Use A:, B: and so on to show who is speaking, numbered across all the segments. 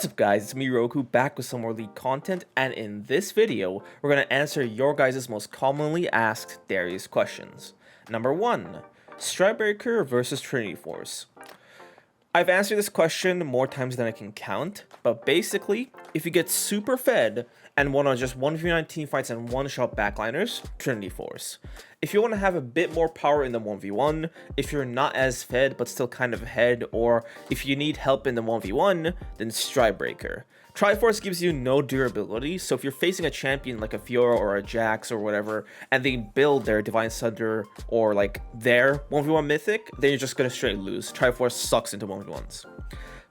A: What's up guys, it's me Rhoku back with some more League content, and in this video, we're going to answer your guys' most commonly asked Darius questions. Number 1, Strikebreaker versus Trinity Force. I've answered this question more times than I can count, but basically, if you get super fed and want to just 1v9 teamfights and one-shot backliners, Trinity Force. If you want to have a bit more power in the 1v1, if you're not as fed but still kind of ahead, or if you need help in the 1v1, then Strikebreaker. Triforce gives you no durability, so if you're facing a champion like a Fiora or a Jax or whatever, and they build their Divine Sunder or like their 1v1 mythic, then you're just gonna straight lose. Triforce sucks into 1v1s.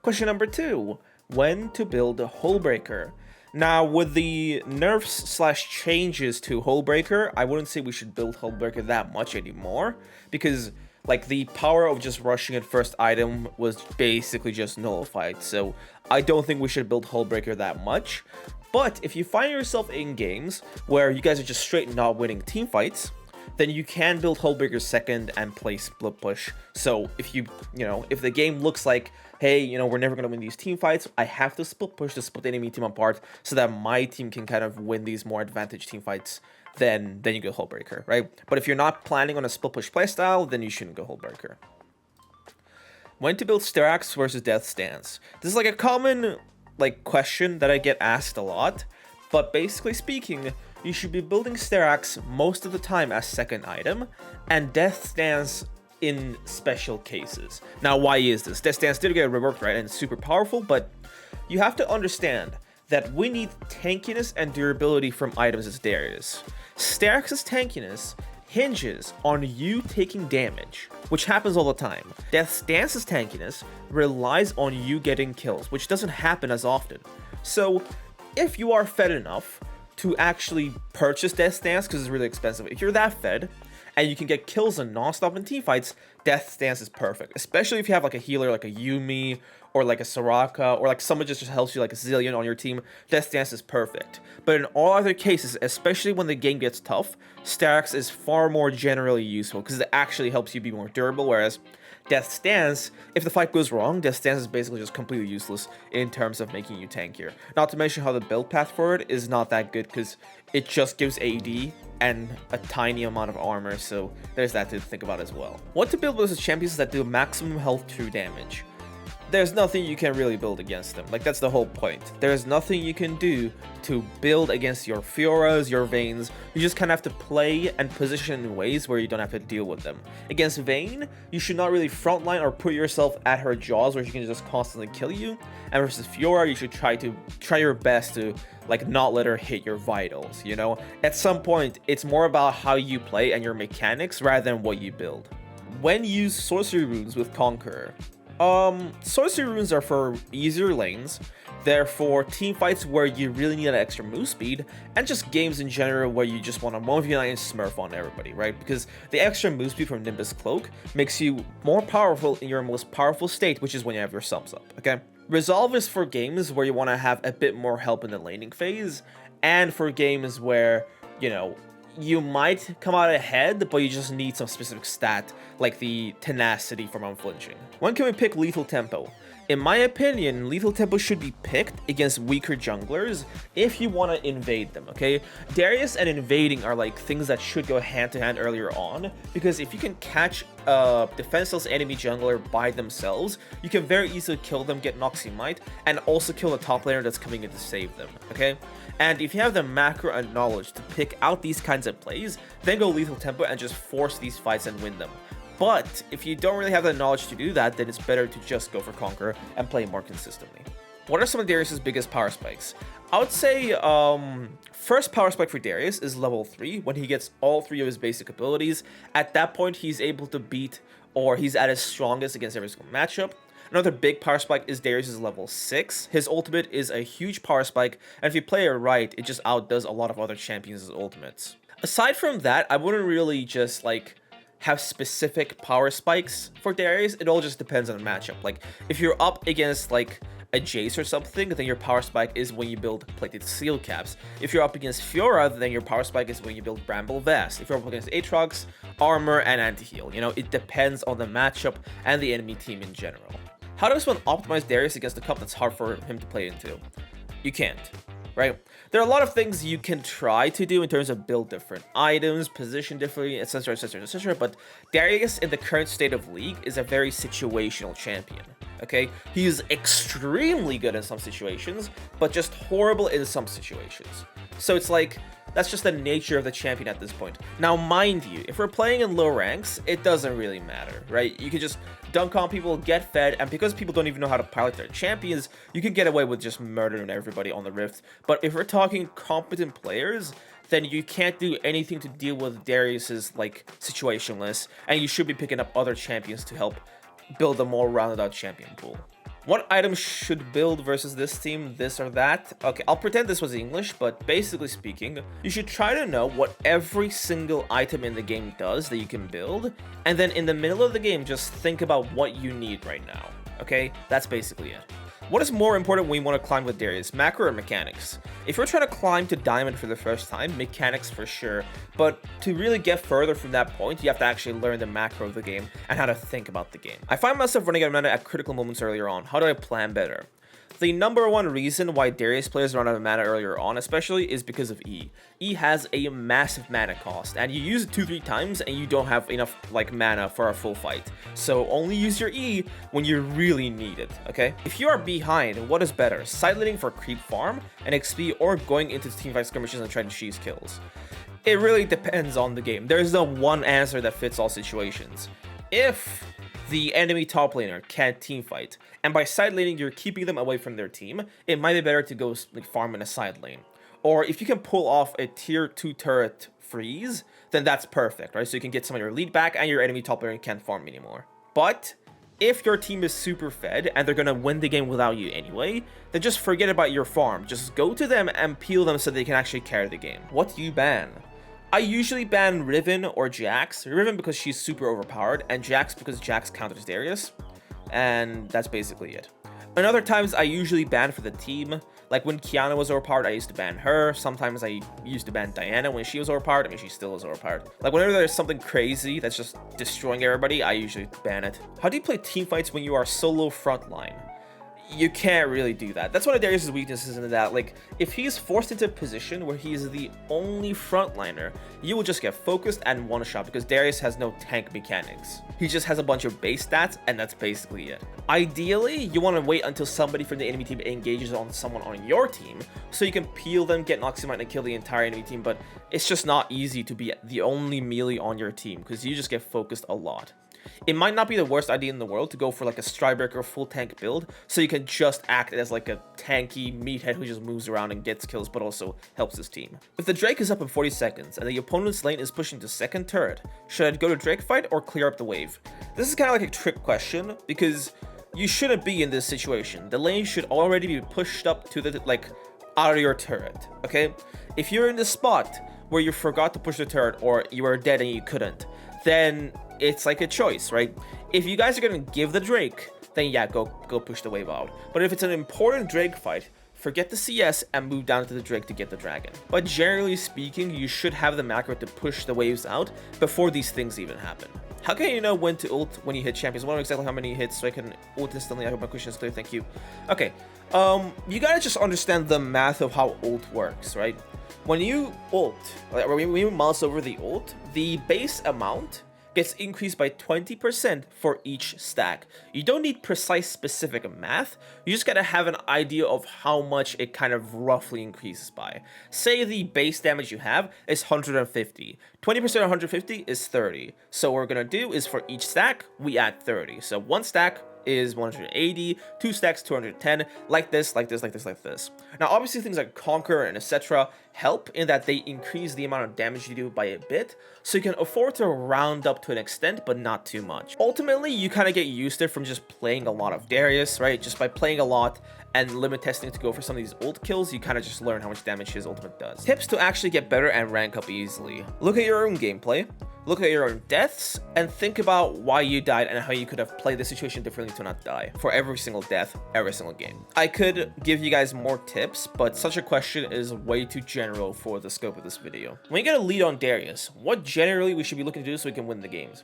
A: Question number 2, when to build a Hullbreaker? Now, with the nerfs / changes to Hullbreaker, I wouldn't say we should build Hullbreaker that much anymore, because like the power of just rushing at first item was basically just nullified, so I don't think we should build Hullbreaker that much. But if you find yourself in games where you guys are just straight not winning team fights, then you can build Hullbreaker second and play split push. So if if the game looks like, hey, we're never going to win these team fights, I have to split push to split the enemy team apart so that my team can kind of win these more advantaged team fights, then you go Hullbreaker, right? But if you're not planning on a split push playstyle, then you shouldn't go Hullbreaker. When to build Styrax versus Death Stance. This is like a common question that I get asked a lot, but basically speaking, you should be building Styrax most of the time as second item, and Death Stance in special cases. Now, why is this? Death Stance did get reworked, right, and it's super powerful, but you have to understand that we need tankiness and durability from items as Darius. Styrax's tankiness hinges on you taking damage, which happens all the time. Death Stance's tankiness relies on you getting kills, which doesn't happen as often. So, if you are fed enough to actually purchase Death Stance, because it's really expensive, if you're that fed, and you can get kills and non-stop in teamfights, Death Stance is perfect. Especially if you have like a healer like a Yuumi or like a Soraka or like someone just helps you like a Zillion on your team, Death Stance is perfect. But in all other cases, especially when the game gets tough, Styrax is far more generally useful because it actually helps you be more durable, whereas Death Stance, if the fight goes wrong, Death Stance is basically just completely useless in terms of making you tankier. Not to mention how the build path for it is not that good because it just gives AD and a tiny amount of armor, so there's that to think about as well. What to build versus champions that do maximum health true damage? There's nothing you can really build against them. Like, that's the whole point. There's nothing you can do to build against your Fioras, your Vaynes. You just kind of have to play and position in ways where you don't have to deal with them. Against Vayne, you should not really frontline or put yourself at her jaws where she can just constantly kill you. And versus Fiora, you should try your best to not let her hit your vitals, At some point, it's more about how you play and your mechanics rather than what you build. When use sorcery runes with Conqueror. Sorcery runes are for easier lanes. They're for team fights where you really need that extra move speed, and just games in general where you just want to 1v9 smurf on everybody, right? Because the extra move speed from Nimbus Cloak makes you more powerful in your most powerful state, which is when you have your subs up, okay? Resolve is for games where you want to have a bit more help in the laning phase, and for games where, you might come out ahead, but you just need some specific stat, like the tenacity from unflinching. When can we pick Lethal Tempo? In my opinion, Lethal Tempo should be picked against weaker junglers if you want to invade them, okay? Darius and invading are like things that should go hand to hand earlier on, because if you can catch a defenseless enemy jungler by themselves, you can very easily kill them, get Smite, and also kill the top laner that's coming in to save them, okay? And if you have the macro and knowledge to pick out these kinds of plays, then go Lethal Tempo and just force these fights and win them. But if you don't really have the knowledge to do that, then it's better to just go for Conqueror and play more consistently. What are some of Darius's biggest power spikes? I would say first power spike for Darius is level 3, when he gets all 3 of his basic abilities. At that point, he's able to beat, or he's at his strongest against every single matchup. Another big power spike is Darius's level 6. His ultimate is a huge power spike, and if you play it right, it just outdoes a lot of other champions' ultimates. Aside from that, I wouldn't really just have specific power spikes for Darius. It all just depends on the matchup. Like, if you're up against a Jace or something, then your power spike is when you build plated seal caps. If you're up against Fiora, then your power spike is when you build Bramble Vest. If you're up against Aatrox, armor and anti-heal. It depends on the matchup and the enemy team in general. How do I spell optimize Darius against a comp that's hard for him to play into? You can't, right? There are a lot of things you can try to do in terms of build different items, position differently, etc, etc, etc, but Darius in the current state of League is a very situational champion, okay? He's extremely good in some situations, but just horrible in some situations. So it's like, that's just the nature of the champion at this point. Now, mind you, if we're playing in low ranks, it doesn't really matter, right? You can just dunk on people, get fed, and because people don't even know how to pilot their champions, you can get away with just murdering everybody on the Rift. But if we're talking competent players, then you can't do anything to deal with Darius's, like, situationless, and you should be picking up other champions to help build a more rounded out champion pool. What items should build versus this team, this or that? Okay, I'll pretend this was English, but basically speaking, you should try to know what every single item in the game does that you can build, and then in the middle of the game, just think about what you need right now, okay? That's basically it. What is more important when you want to climb with Darius, macro or mechanics? If you're trying to climb to diamond for the first time, mechanics for sure, but to really get further from that point, you have to actually learn the macro of the game and how to think about the game. I find myself running out of mana at critical moments earlier on. How do I plan better? The number one reason why Darius players run out of mana earlier on especially is because of E. E has a massive mana cost, and you use it 2-3 times and you don't have enough like mana for a full fight. So only use your E when you really need it, okay? If you are behind, what is better? Sidelaning for creep farm and XP or going into teamfight skirmishes and trying to cheese kills? It really depends on the game. There's no one answer that fits all situations. If the enemy top laner can't teamfight, and by side laning you're keeping them away from their team, it might be better to go like farm in a side lane. Or if you can pull off a tier 2 turret freeze, then that's perfect, right? So you can get some of your lead back and your enemy top laner can't farm anymore. But if your team is super fed and they're gonna win the game without you anyway, then just forget about your farm. Just go to them and peel them so they can actually carry the game. What do you ban? I usually ban Riven or Jax. Riven because she's super overpowered, and Jax because Jax counters Darius. And that's basically it. And other times I usually ban for the team. Like when Kiana was overpowered, I used to ban her. Sometimes I used to ban Diana when she was overpowered. I mean, she still is overpowered. Like whenever there's something crazy that's just destroying everybody, I usually ban it. How do you play teamfights when you are solo frontline? You can't really do that. That's one of Darius' weaknesses in that, like, if he's forced into a position where he's the only frontliner, you will just get focused and one-shot because Darius has no tank mechanics. He just has a bunch of base stats, and that's basically it. Ideally, you want to wait until somebody from the enemy team engages on someone on your team, so you can peel them, get Noxymite, and kill the entire enemy team, but it's just not easy to be the only melee on your team, because you just get focused a lot. It might not be the worst idea in the world to go for like a Stridebreaker full tank build, so you can just act as like a tanky meathead who just moves around and gets kills but also helps his team. If the Drake is up in 40 seconds and the opponent's lane is pushing to second turret, should I go to Drake fight or clear up the wave? This is kind of like a trick question because you shouldn't be in this situation. The lane should already be pushed up to the like out of your turret, okay? If you're in the spot where you forgot to push the turret or you were dead and you couldn't, then it's like a choice, right? If you guys are gonna give the Drake, then yeah, go push the wave out. But if it's an important Drake fight, forget the CS and move down to the Drake to get the dragon. But generally speaking, you should have the macro to push the waves out before these things even happen. How can you know when to ult when you hit champions? I want to know exactly how many hits so I can ult instantly. I hope my question is clear, thank you. Okay, you gotta just understand the math of how ult works, right? When you ult, or when you mouse over the ult, the base amount gets increased by 20% for each stack. You don't need precise specific math, you just gotta have an idea of how much it kind of roughly increases by. Say the base damage you have is 150. 20% of 150 is 30. So what we're gonna do is for each stack, we add 30. So one stack is 180, 2 stacks 210, like this, like this, like this, like this. Now obviously things like Conqueror and etc help in that they increase the amount of damage you do by a bit, so you can afford to round up to an extent but not too much. Ultimately you kind of get used to it from just playing a lot of Darius, right? Just by playing a lot and limit testing to go for some of these ult kills, you kind of just learn how much damage his ultimate does. Tips to actually get better and rank up easily. Look at your own gameplay, look at your own deaths, and think about why you died and how you could have played the situation differently to not die for every single death, every single game. I could give you guys more tips, but such a question is way too general for the scope of this video. When you get a lead on Darius, what generally we should be looking to do so we can win the games?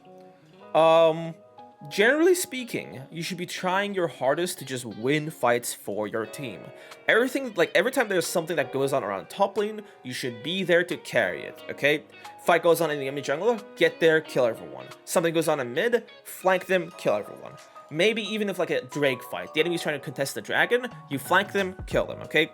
A: Generally speaking, you should be trying your hardest to just win fights for your team. Every time there's something that goes on around top lane, you should be there to carry it, okay? Fight goes on in the enemy jungle, get there, kill everyone. Something goes on in mid, flank them, kill everyone. Maybe even if like a Drake fight, the enemy's trying to contest the dragon, you flank them, kill them, okay?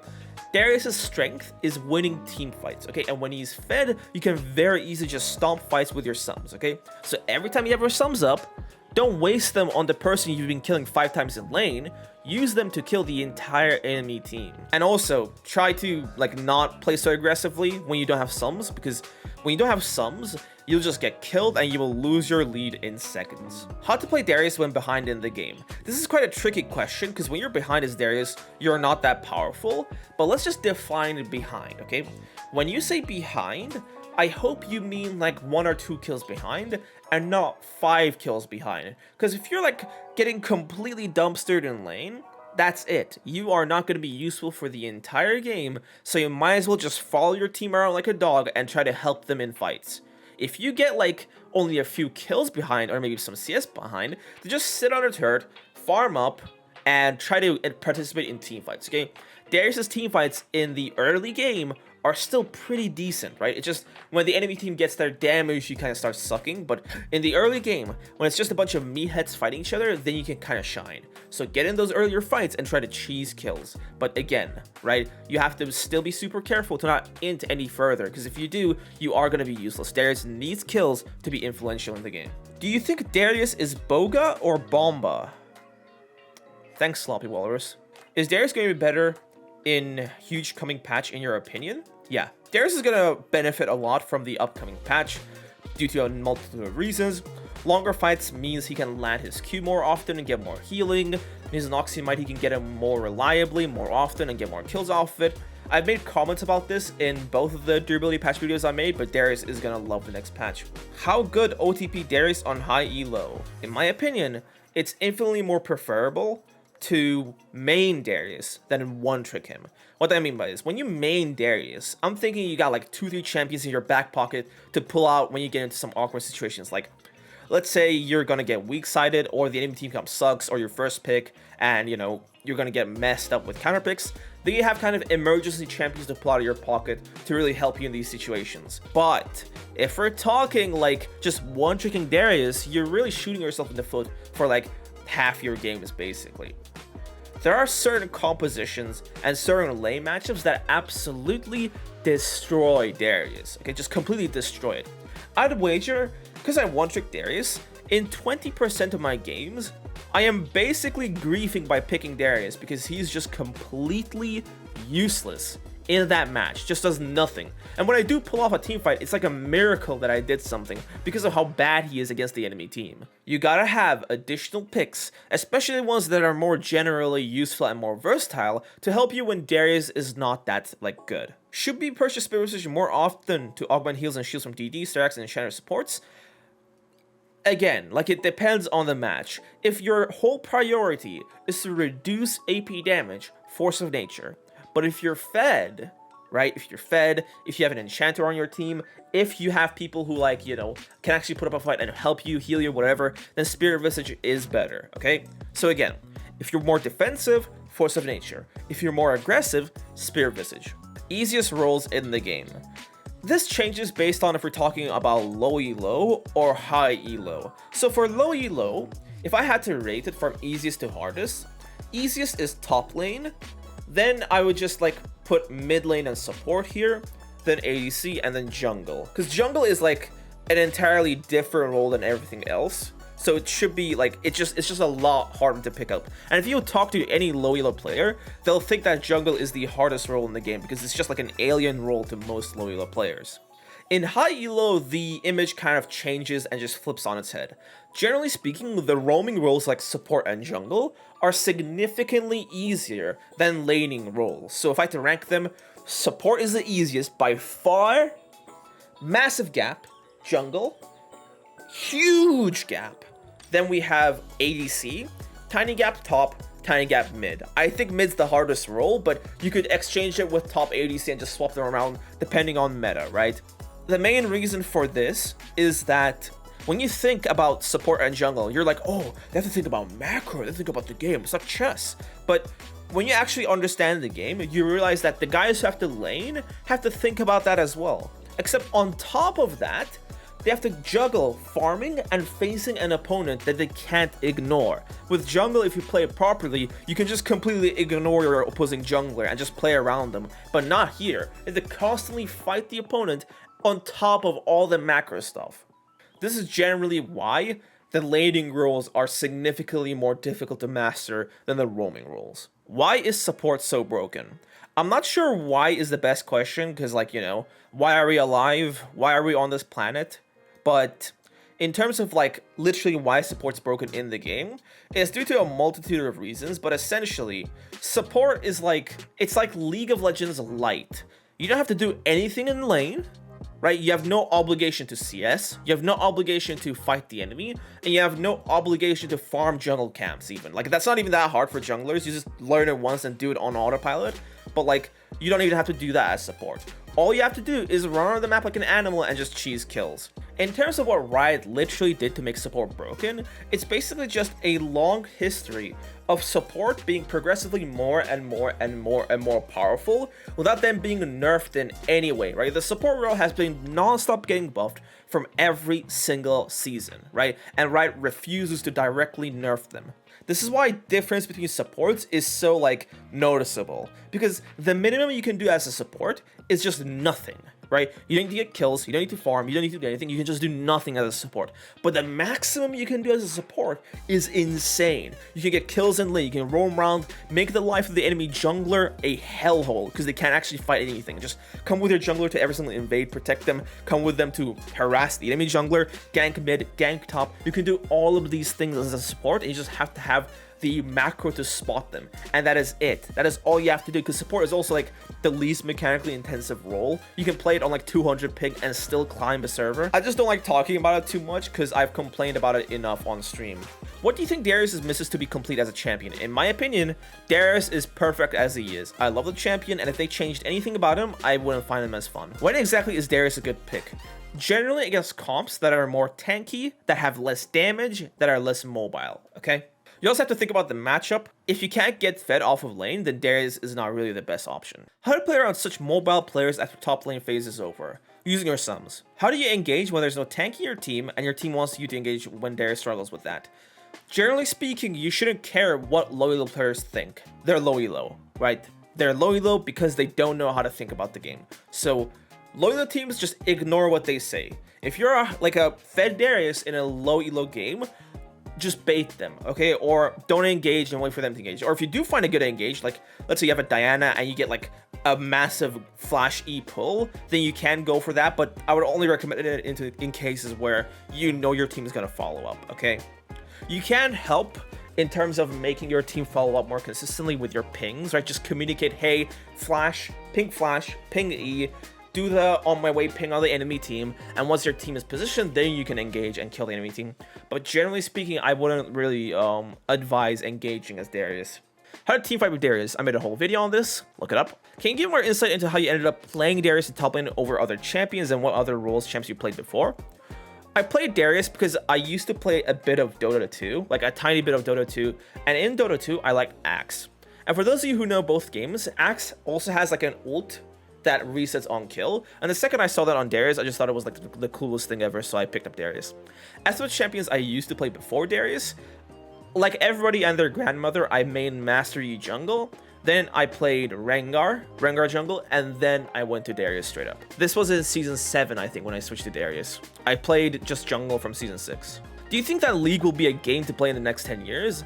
A: Darius's strength is winning team fights, okay? And when he's fed, you can very easily just stomp fights with your sums, okay? So every time you have your sums up, don't waste them on the person you've been killing 5 times in lane. Use them to kill the entire enemy team. And also, try to like not play so aggressively when you don't have sums, because when you don't have sums, you'll just get killed and you will lose your lead in seconds. How to play Darius when behind in the game? This is quite a tricky question, because when you're behind as Darius, you're not that powerful. But let's just define behind, okay? When you say behind, I hope you mean like 1 or 2 kills behind and not 5 kills behind. Because if you're like getting completely dumpstered in lane, that's it. You are not going to be useful for the entire game, so you might as well just follow your team around like a dog and try to help them in fights. If you get like only a few kills behind or maybe some CS behind, then just sit on a turret, farm up, and try to participate in team fights, okay? Darius's team fights in the early game are still pretty decent, right? It's just when the enemy team gets their damage, you kind of start sucking. But in the early game, when it's just a bunch of meatheads fighting each other, then you can kind of shine. So get in those earlier fights and try to cheese kills. But again, right, you have to still be super careful to not int any further, because if you do, you are going to be useless. Darius needs kills to be influential in the game. Do you think Darius is Boga or Bomba? Thanks, Sloppy Walrus. Is Darius going to be better in huge coming patch in your opinion? Yeah, Darius is going to benefit a lot from the upcoming patch due to a multitude of reasons. Longer fights means he can land his Q more often and get more healing. His Smite, he can get him more reliably, more often, and get more kills off of it. I've made comments about this in both of the durability patch videos I made, but Darius is going to love the next patch. How good OTP Darius on High Elo? In my opinion, it's infinitely more preferable to main Darius than one-trick him. What do I mean by this? When you main Darius, I'm thinking you got like 2-3 champions in your back pocket to pull out when you get into some awkward situations. Like, let's say you're gonna get weak-sided, or the enemy team comes sucks, or your first pick, and you know, you're gonna get messed up with counter picks. Then you have kind of emergency champions to pull out of your pocket to really help you in these situations. But if we're talking like just one-tricking Darius, you're really shooting yourself in the foot for like half your games basically. There are certain compositions and certain lane matchups that absolutely destroy Darius. Okay, just completely destroy it. I'd wager, because I one-trick Darius, in 20% of my games, I am basically griefing by picking Darius because he's just completely useless in that match, just does nothing. And when I do pull off a team fight, it's like a miracle that I did something because of how bad he is against the enemy team. You gotta have additional picks, especially ones that are more generally useful and more versatile, to help you when Darius is not that like good. Should we purchase Spirit Visage more often to augment heals and shields from DD, stacks, and enchanter supports? Again, like it depends on the match. If your whole priority is to reduce AP damage, Force of Nature. But if you're fed, right, if you have an enchanter on your team, if you have people who like, you know, can actually put up a fight and help you, heal you, whatever, then Spirit Visage is better, okay? So again, if you're more defensive, Force of Nature. If you're more aggressive, Spirit Visage. Easiest roles in the game. This changes based on if we're talking about low elo or high elo. So for low elo, if I had to rate it from easiest to hardest, easiest is top lane. Then I would just like put mid lane and support here, then ADC, and then jungle. Because jungle is like an entirely different role than everything else. So it should be like, it's just a lot harder to pick up. And if you talk to any low elo player, they'll think that jungle is the hardest role in the game because it's just like an alien role to most low elo players. In high elo, the image kind of changes and just flips on its head. Generally speaking, the roaming roles like support and jungle are significantly easier than laning roles. So if I had to rank them, support is the easiest by far, massive gap, jungle, huge gap. Then we have ADC, tiny gap top, tiny gap mid. I think mid's the hardest role, but you could exchange it with top ADC and just swap them around depending on meta, right? The main reason for this is that When you think about support and jungle, you're like, oh, they have to think about macro, they have to think about the game, it's like chess. But when you actually understand the game, you realize that the guys who have to lane have to think about that as well. Except on top of that, they have to juggle farming and facing an opponent that they can't ignore. With jungle, if you play it properly, you can just completely ignore your opposing jungler and just play around them. But not here. You have to constantly fight the opponent on top of all the macro stuff. This is generally why the laning roles are significantly more difficult to master than the roaming roles. Why is support so broken? I'm not sure why is the best question, because like, you know, why are we alive? Why are we on this planet? But in terms of like literally why support's broken in the game, it's due to a multitude of reasons, but essentially support is like, it's like League of Legends light. You don't have to do anything in lane, right? You have no obligation to CS, you have no obligation to fight the enemy, and you have no obligation to farm jungle camps even. Like that's not even that hard for junglers, you just learn it once and do it on autopilot, but like you don't even have to do that as support. All you have to do is run around the map like an animal and just cheese kills. In terms of what Riot literally did to make support broken, it's basically just a long history of support being progressively more and more powerful without them being nerfed in any way, right? The support role has been non-stop getting buffed from every single season, right? And Riot refuses to directly nerf them. This is why difference between supports is so like noticeable, because the minimum you can do as a support is just nothing, right? You don't need to get kills, you don't need to farm, you don't need to do anything, you can just do nothing as a support. But the maximum you can do as a support is insane. You can get kills in lane, you can roam around, make the life of the enemy jungler a hellhole, because they can't actually fight anything. Just come with your jungler to every single invade, protect them, come with them to harass the enemy jungler, gank mid, gank top. You can do all of these things as a support, and you just have to have the macro to spot them, and that is it. That is all you have to do, because support is also like the least mechanically intensive role. You can play it on like 200 ping and still climb a server. I just don't like talking about it too much because I've complained about it enough on stream. What do you think Darius misses to be complete as a champion? In my opinion, Darius is perfect as he is. I love the champion, and if they changed anything about him, I wouldn't find him as fun. When exactly is Darius a good pick? Generally against comps that are more tanky, that have less damage, that are less mobile, okay? You also have to think about the matchup. If you can't get fed off of lane, then Darius is not really the best option. How to play around such mobile players after top lane phase is over? Using your sums. How do you engage when there's no tank in your team and your team wants you to engage when Darius struggles with that? Generally speaking, you shouldn't care what low elo players think. They're low elo, right? They're low elo because they don't know how to think about the game. So low elo teams just ignore what they say. If you're like a fed Darius in a low elo game, just bait them, okay? Or don't engage and wait for them to engage. Or if you do find a good engage, like let's say you have a Diana and you get like a massive flash E pull, then you can go for that, but I would only recommend it in cases where you know your team is going to follow up, okay? You can help in terms of making your team follow up more consistently with your pings, right? Just communicate, hey, flash, ping E, do the on my way ping on the enemy team, and once your team is positioned, then you can engage and kill the enemy team. But generally speaking, I wouldn't really advise engaging as Darius. How to teamfight with Darius? I made a whole video on this, look it up. Can you give more insight into how you ended up playing Darius in top lane over other champions and what other roles champs you played before? I played Darius because I used to play a bit of Dota 2, like a tiny bit of Dota 2, and in Dota 2, I like Axe. And for those of you who know both games, Axe also has like an ult that resets on kill, and the second I saw that on Darius, I just thought it was like the coolest thing ever, so I picked up Darius. As for champions I used to play before Darius, like everybody and their grandmother, I main Master Yi jungle, then I played Rengar jungle, and then I went to Darius straight up. This was in season 7, I think, when I switched to Darius. I played just jungle from season 6. Do you think that League will be a game to play in the next 10 years?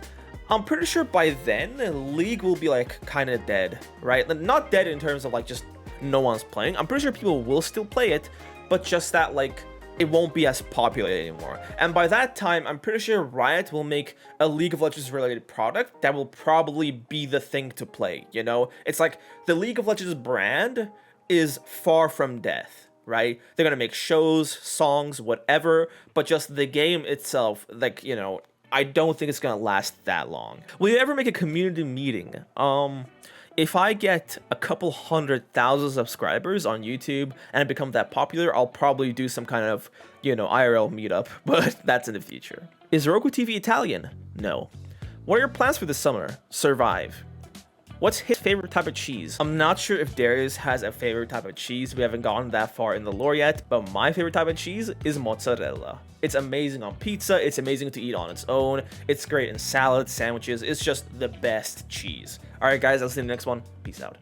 A: I'm pretty sure by then, League will be like kind of dead, right? Not dead in terms of like just no one's playing. I'm pretty sure people will still play it, but just that like it won't be as popular anymore. And by that time, I'm pretty sure Riot will make a League of Legends related product that will probably be the thing to play, you know? It's like the League of Legends brand is far from death, right? They're gonna make shows, songs, whatever, but just the game itself, like, you know, I don't think it's gonna last that long. Will you ever make a community meeting? if I get a couple 100,000 subscribers on YouTube and I become that popular, I'll probably do some kind of, you know, IRL meetup, but that's in the future. Is RhokuTV Italian? No. What are your plans for this summer? Survive. What's his favorite type of cheese? I'm not sure if Darius has a favorite type of cheese. We haven't gotten that far in the lore yet, but my favorite type of cheese is mozzarella. It's amazing on pizza. It's amazing to eat on its own. It's great in salads, sandwiches. It's just the best cheese. All right, guys, I'll see you in the next one. Peace out.